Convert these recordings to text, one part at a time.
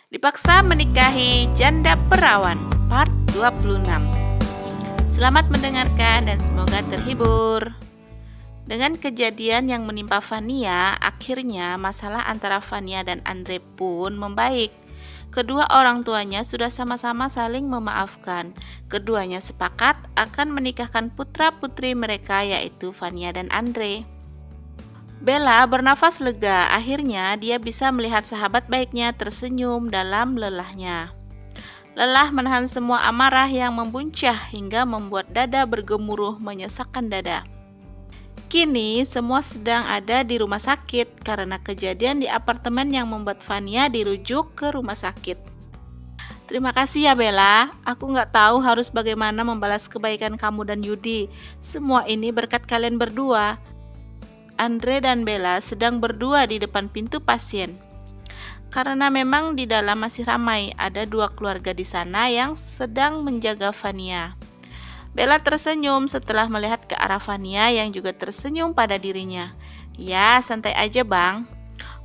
Dipaksa menikahi janda perawan, part 26. Selamat mendengarkan dan semoga terhibur. Dengan kejadian yang menimpa Fania, akhirnya masalah antara Fania dan Andre pun membaik. Kedua orang tuanya sudah sama-sama saling memaafkan. Keduanya sepakat akan menikahkan putra-putri mereka, yaitu Fania dan Andre. Bella bernafas lega, akhirnya dia bisa melihat sahabat baiknya tersenyum dalam lelahnya. Lelah menahan semua amarah yang membuncah hingga membuat dada bergemuruh menyesakkan dada. Kini semua sedang ada di rumah sakit karena kejadian di apartemen yang membuat Fania dirujuk ke rumah sakit. Terima kasih ya Bella, aku nggak tahu harus bagaimana membalas kebaikan kamu dan Yudi. Semua ini berkat kalian berdua. Andre dan Bella sedang berdua di depan pintu pasien. Karena memang di dalam masih ramai, ada dua keluarga di sana yang sedang menjaga Fania. Bella tersenyum setelah melihat ke arah Fania yang juga tersenyum pada dirinya. Ya, santai aja bang.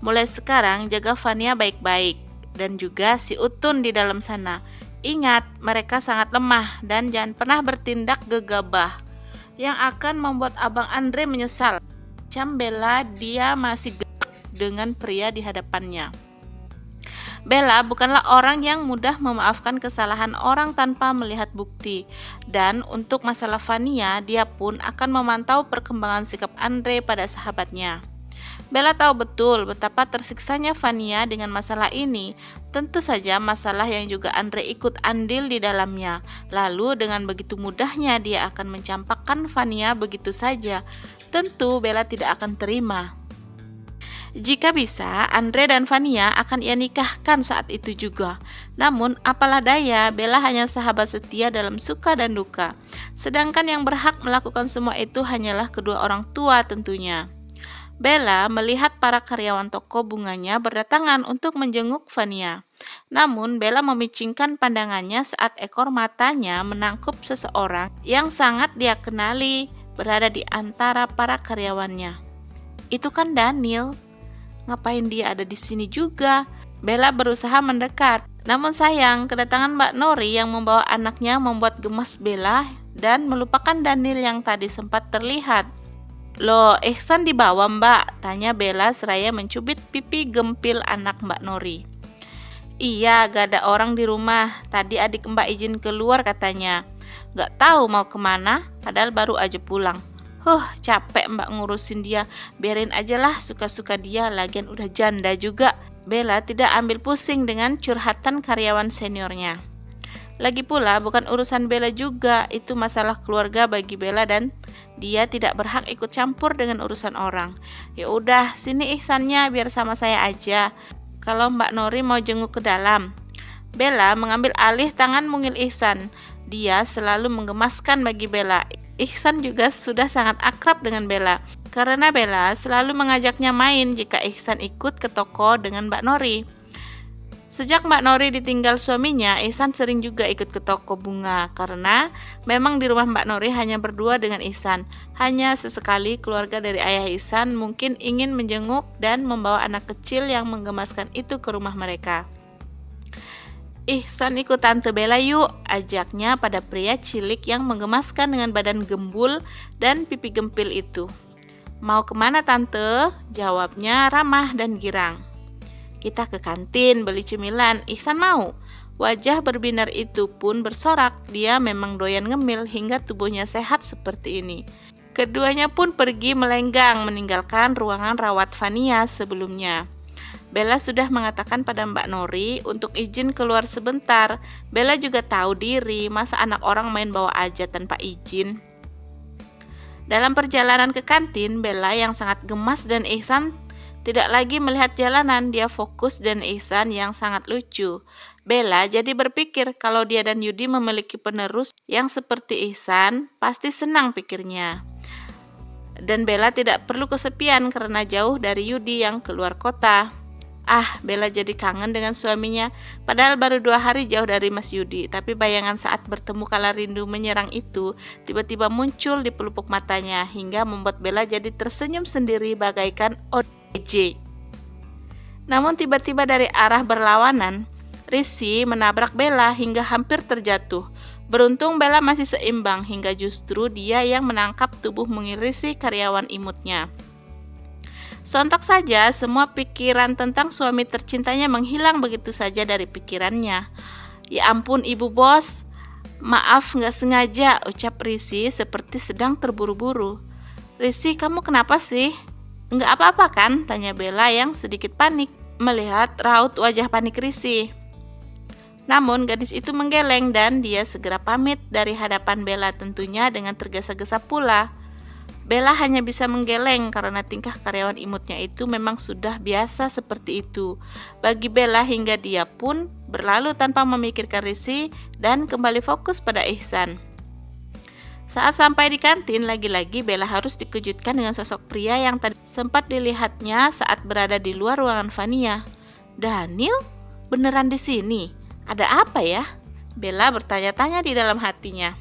Mulai sekarang jaga Fania baik-baik. Dan juga si Utun di dalam sana. Ingat, mereka sangat lemah dan jangan pernah bertindak gegabah yang akan membuat abang Andre menyesal. Bella, dia masih gerak dengan pria di hadapannya. Bella bukanlah orang yang mudah memaafkan kesalahan orang tanpa melihat bukti. Dan untuk masalah Fania, dia pun akan memantau perkembangan sikap Andre pada sahabatnya. Bella tahu betul betapa tersiksanya Fania dengan masalah ini. Tentu saja masalah yang juga Andre ikut andil di dalamnya. Lalu dengan begitu mudahnya dia akan mencampakkan Fania begitu saja. Tentu Bella tidak akan terima. Jika bisa, Andre dan Fania akan ia nikahkan saat itu juga. Namun, apalah daya, Bella hanya sahabat setia dalam suka dan duka. Sedangkan yang berhak melakukan semua itu hanyalah kedua orang tua tentunya. Bella melihat para karyawan toko bunganya berdatangan untuk menjenguk Fania. Namun, Bella memicingkan pandangannya saat ekor matanya menangkup seseorang yang sangat dia kenali berada di antara para karyawannya. Itu kan Daniel. Ngapain dia ada di sini juga? Bella berusaha mendekat. Namun sayang, kedatangan Mbak Nori yang membawa anaknya membuat gemas Bella dan melupakan Daniel yang tadi sempat terlihat. Loh, Ihsan dibawa Mbak? Tanya Bella seraya mencubit pipi gempil anak Mbak Nori. Iya, gak ada orang di rumah. Tadi adik Mbak izin keluar katanya. Gak tahu mau kemana, padahal baru aja pulang. Capek Mbak ngurusin dia. Biarin aja lah suka-suka dia, lagian udah janda juga. Bella tidak ambil pusing dengan curhatan karyawan seniornya. Lagi pula bukan urusan Bella juga, itu masalah keluarga bagi Bella dan dia tidak berhak ikut campur dengan urusan orang. Ya udah, sini Ihsannya biar sama saya aja. Kalau Mbak Nori mau jenguk ke dalam. Bella mengambil alih tangan mungil Ihsan. Dia selalu menggemaskan bagi Bella. Ihsan juga sudah sangat akrab dengan Bella. Karena Bella selalu mengajaknya main jika Ihsan ikut ke toko dengan Mbak Nori. Sejak Mbak Nori ditinggal suaminya, Ihsan sering juga ikut ke toko bunga. Karena memang di rumah Mbak Nori hanya berdua dengan Ihsan. Hanya sesekali keluarga dari ayah Ihsan mungkin ingin menjenguk dan membawa anak kecil yang menggemaskan itu ke rumah mereka. Ihsan ikut Tante Bella yuk, ajaknya pada pria cilik yang menggemaskan dengan badan gembul dan pipi gempil itu. Mau kemana Tante? Jawabnya ramah dan girang. Kita ke kantin beli cemilan, Ihsan mau. Wajah berbinar itu pun bersorak, dia memang doyan ngemil hingga tubuhnya sehat seperti ini. Keduanya pun pergi melenggang meninggalkan ruangan rawat Fania sebelumnya. Bella sudah mengatakan pada Mbak Nori untuk izin keluar sebentar. Bella juga tahu diri, masa anak orang main bawa aja tanpa izin. Dalam perjalanan ke kantin, Bella yang sangat gemas dan Ihsan tidak lagi melihat jalanan, dia fokus dan Ihsan yang sangat lucu. Bella jadi berpikir kalau dia dan Yudi memiliki penerus yang seperti Ihsan, pasti senang pikirnya. Dan Bella tidak perlu kesepian karena jauh dari Yudi yang keluar kota. Bella jadi kangen dengan suaminya. Padahal baru 2 hari jauh dari Mas Yudi. Tapi bayangan saat bertemu kala rindu menyerang itu tiba-tiba muncul di pelupuk matanya hingga membuat Bella jadi tersenyum sendiri bagaikan ODJ. Namun tiba-tiba dari arah berlawanan Rizky menabrak Bella hingga hampir terjatuh. Beruntung Bella masih seimbang hingga justru dia yang menangkap tubuh mungil Rizky, karyawan imutnya. Sontak saja semua pikiran tentang suami tercintanya menghilang begitu saja dari pikirannya. Ya ampun ibu bos, maaf nggak sengaja, ucap Rizky seperti sedang terburu-buru. Rizky, kamu kenapa sih? Nggak apa-apa kan? Tanya Bella yang sedikit panik melihat raut wajah panik Rizky. Namun gadis itu menggeleng dan dia segera pamit dari hadapan Bella, tentunya dengan tergesa-gesa pula. Bella hanya bisa menggeleng karena tingkah karyawan imutnya itu memang sudah biasa seperti itu bagi Bella, hingga dia pun berlalu tanpa memikirkan Rizky dan kembali fokus pada Ihsan. Saat sampai di kantin, lagi-lagi Bella harus dikejutkan dengan sosok pria yang tadi sempat dilihatnya saat berada di luar ruangan Vania. Daniel? Beneran di sini? Ada apa ya? Bella bertanya-tanya di dalam hatinya.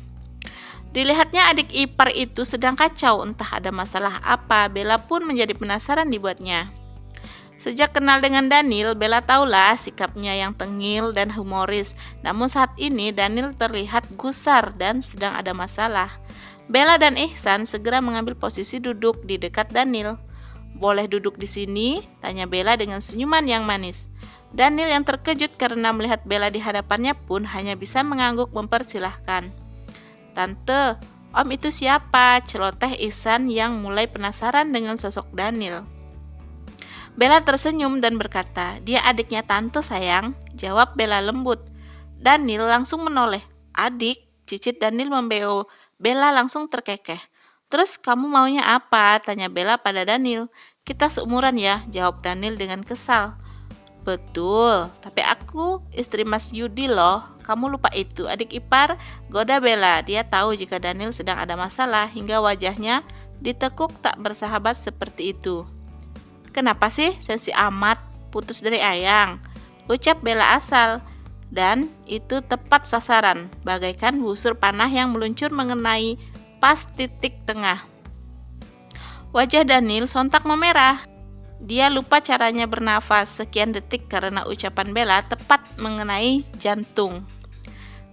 Dilihatnya adik ipar itu sedang kacau, entah ada masalah apa. Bella pun menjadi penasaran dibuatnya. Sejak kenal dengan Daniel, Bella tahulah sikapnya yang tengil dan humoris. Namun saat ini Daniel terlihat gusar dan sedang ada masalah. Bella dan Ihsan segera mengambil posisi duduk di dekat Daniel. Boleh duduk di sini? Tanya Bella dengan senyuman yang manis. Daniel yang terkejut karena melihat Bella di hadapannya pun hanya bisa mengangguk mempersilahkan. Tante, om itu siapa? Celoteh Ihsan yang mulai penasaran dengan sosok Daniel. Bella tersenyum dan berkata, dia adiknya tante sayang, jawab Bella lembut. Daniel langsung menoleh. Adik? Cicit Daniel membeo. Bella langsung terkekeh. Terus kamu maunya apa? Tanya Bella pada Daniel. Kita seumuran ya, jawab Daniel dengan kesal. Betul, tapi aku istri Mas Yudi loh. Kamu lupa itu, adik ipar, goda Bella. Dia tahu jika Daniel sedang ada masalah hingga wajahnya ditekuk tak bersahabat seperti itu. Kenapa sih sensi amat, putus dari ayang? Ucap Bella asal. Dan itu tepat sasaran, bagaikan busur panah yang meluncur mengenai pas titik tengah. Wajah Daniel sontak memerah. Dia lupa caranya bernafas sekian detik karena ucapan Bella tepat mengenai jantung.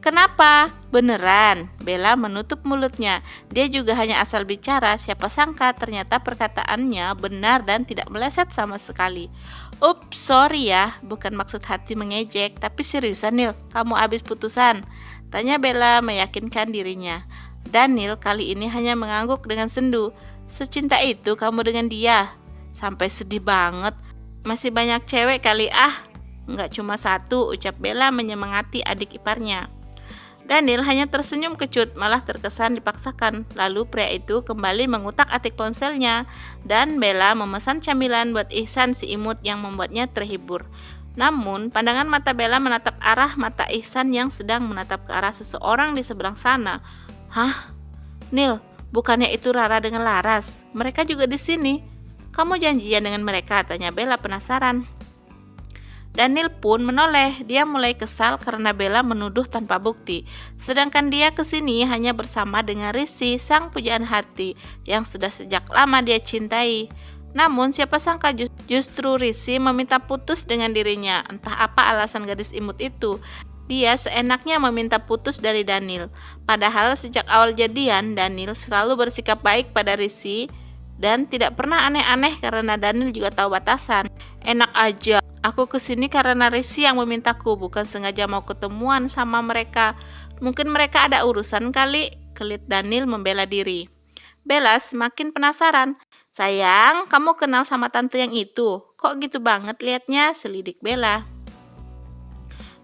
Kenapa? Beneran? Bella menutup mulutnya. Dia juga hanya asal bicara, siapa sangka ternyata perkataannya benar dan tidak meleset sama sekali. Ups, sorry ya, bukan maksud hati mengejek, tapi seriusan Nil, kamu habis putusan? Tanya Bella meyakinkan dirinya. Daniel kali ini hanya mengangguk dengan sendu. Secinta itu kamu dengan dia? Sampai sedih banget. Masih banyak cewek kali Nggak cuma satu, ucap Bella menyemangati adik iparnya. Daniel hanya tersenyum kecut, malah terkesan dipaksakan. Lalu pria itu kembali mengutak-atik ponselnya dan Bella memesan camilan buat Ihsan si imut yang membuatnya terhibur. Namun pandangan mata Bella menatap arah mata Ihsan yang sedang menatap ke arah seseorang di seberang sana. Hah? Nil, bukannya itu Rara dengan Laras? Mereka juga di sini. Kamu janjian dengan mereka? Tanya Bella penasaran. Daniel pun menoleh. Dia mulai kesal karena Bella menuduh tanpa bukti. Sedangkan dia kesini hanya bersama dengan Rizky, sang pujaan hati yang sudah sejak lama dia cintai. Namun siapa sangka justru Rizky meminta putus dengan dirinya. Entah apa alasan gadis imut itu. Dia seenaknya meminta putus dari Daniel. Padahal sejak awal jadian, Daniel selalu bersikap baik pada Rizky dan tidak pernah aneh-aneh karena Daniel juga tahu batasan. Enak aja, aku kesini karena Rizky yang memintaku, bukan sengaja mau ketemuan sama mereka. Mungkin mereka ada urusan kali, kelit Daniel membela diri. Bella semakin penasaran. Sayang, kamu kenal sama tante yang itu? Kok gitu banget liatnya? Selidik Bella.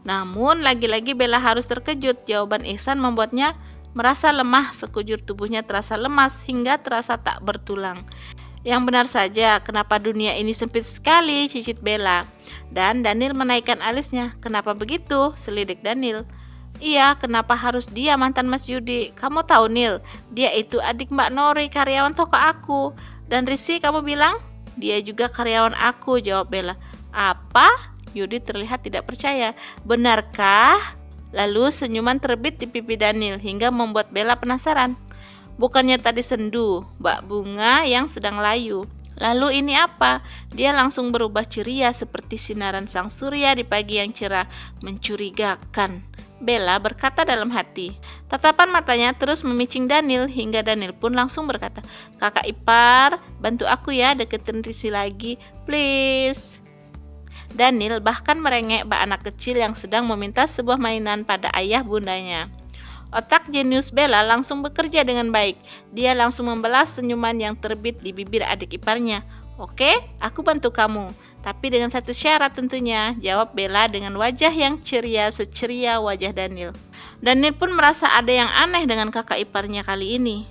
Namun lagi-lagi Bella harus terkejut. Jawaban Ihsan membuatnya merasa lemah, sekujur tubuhnya terasa lemas hingga terasa tak bertulang. Yang benar saja, kenapa dunia ini sempit sekali, cicit Bella. Dan Daniel menaikkan alisnya. Kenapa begitu? Selidik Daniel. Iya, kenapa harus dia mantan Mas Yudi? Kamu tahu Nil, dia itu adik Mbak Nori, karyawan toko aku. Dan Rizky kamu bilang? Dia juga karyawan aku, jawab Bella. Apa? Yudi terlihat tidak percaya. Benarkah? Lalu senyuman terbit di pipi Daniel hingga membuat Bella penasaran. Bukannya tadi sendu, Mbak Bunga yang sedang layu. Lalu ini apa? Dia langsung berubah ceria seperti sinaran sang surya di pagi yang cerah, mencurigakan. Bella berkata dalam hati. Tatapan matanya terus memicing Daniel hingga Daniel pun langsung berkata, "Kakak ipar, bantu aku ya deketin Risi lagi, please." Daniel bahkan merengek bak anak kecil yang sedang meminta sebuah mainan pada ayah bundanya. Otak jenius Bella langsung bekerja dengan baik. Dia langsung membalas senyuman yang terbit di bibir adik iparnya. "Oke, aku bantu kamu. Tapi dengan satu syarat tentunya," jawab Bella dengan wajah yang ceria seceria wajah Daniel. Daniel pun merasa ada yang aneh dengan kakak iparnya kali ini.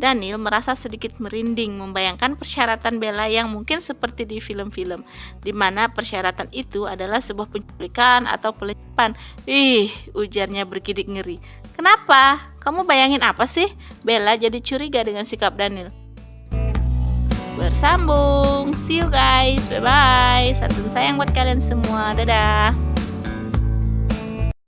Daniel merasa sedikit merinding membayangkan persyaratan Bella yang mungkin seperti di film-film, di mana persyaratan itu adalah sebuah penculikan atau pelecehan. Ujarnya bergidik ngeri. "Kenapa? Kamu bayangin apa sih?" Bella jadi curiga dengan sikap Daniel. Bersambung. See you guys. Bye-bye. Santun sayang buat kalian semua. Dadah.